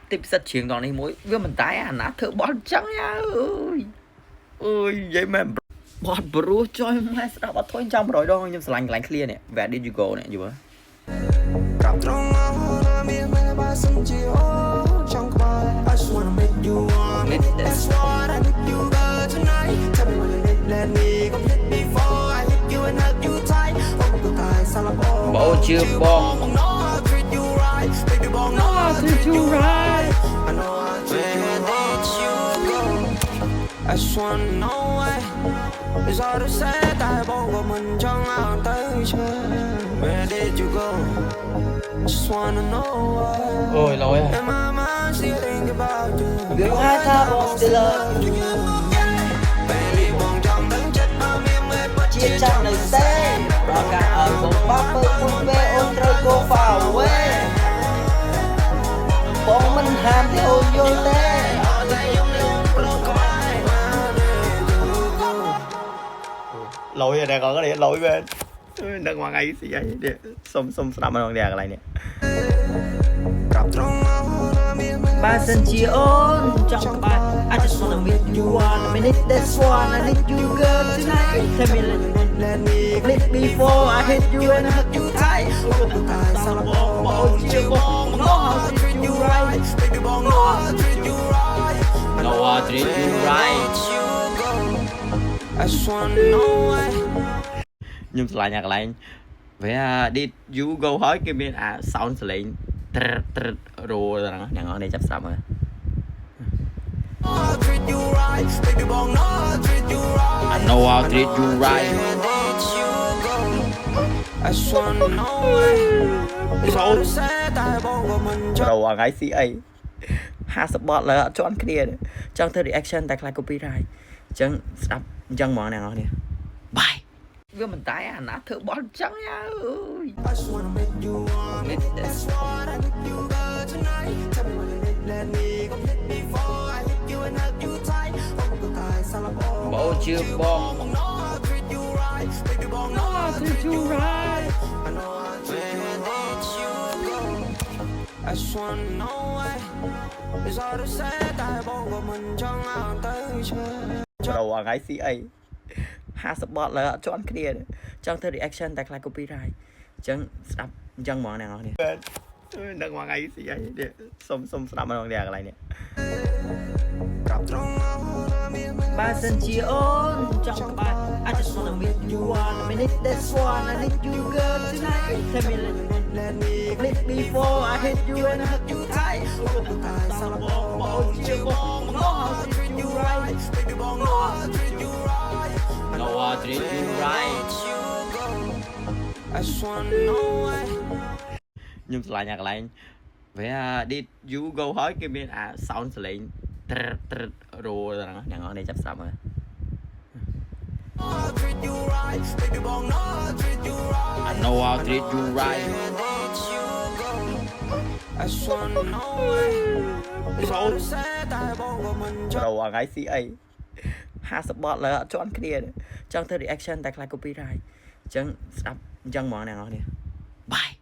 tiếp rất chuyện đó này mỗi với mình tái à nát thợ bón trắng nha ơi ơi vậy mà bọt bro cho mà sao bắt thôi trong rồi đâu nhưng lạnh lạnh clear nè where did you go nè dù á bộ chưa bong nó treat you right I just wanna know why it's all the same tại bộ của mình trong áo tới chưa Where did you go Just wanna know why ôi lỗi à And my mind still think about you việc hai ta boss still love Baby buồn trong đứng chết ở miệng mê bất chia chắn lời say và cả ở một bắp bơ cùng về ôn trời cô phào quê bọn mình hàm thì ôn vô tê lỗi rồi nè còn có điện lỗi bên đừng ngoan ấy gì vậy để xông xông sắm bằng đèn cái này nè ba sân chia ôn trong bài I just wanna meet you one minute that's one I need you girl tonight tell me let me click before I hit you and hug you tight sao là bỏ chưa bong nó treat you right baby bong nó treat you right no I treat you right I just wanna know why nhưng lại nhạc lại vậy đi you go hỏi cái bên sound lại rồi là nhà ngon đây chấp sắm rồi I know I'll treat you right rồi gái sĩ ấy ha support là chọn cái này trong thời reaction tại lại copyright chẳng sắp chẳng món nào nè bye với mình tái à nát thợ bón trắng nha ơi bộ chưa bong nó treat you right I just wanna know why it's all the same tại bộ của mình trong áo tới chưa rồi gái sĩ ấy ha support là chọn cái này trong thời reaction tại lại copyright chẳng sắp chẳng món nào nè đừng ngoan ấy gì vậy để xông xông sắm bằng đèn cái này nè ba sân chia ôn trong bài I just wanna meet you one minute that's one I need you girl tonight tell me let me click before I hit you and hug you tight sao là bỏ chưa bong nó treat you right baby bong nó treat you right no I treat you right I just wanna know why nhưng lại nhạc lại vậy đi you go hỏi cái bên sound lại rồi là nhà ngon đây chấp sắm rồi I know I'll treat you right rồi gái sĩ ấy ha support là chọn cái này trong thời reaction tại lại copyright chẳng sắp chẳng món nào nè bye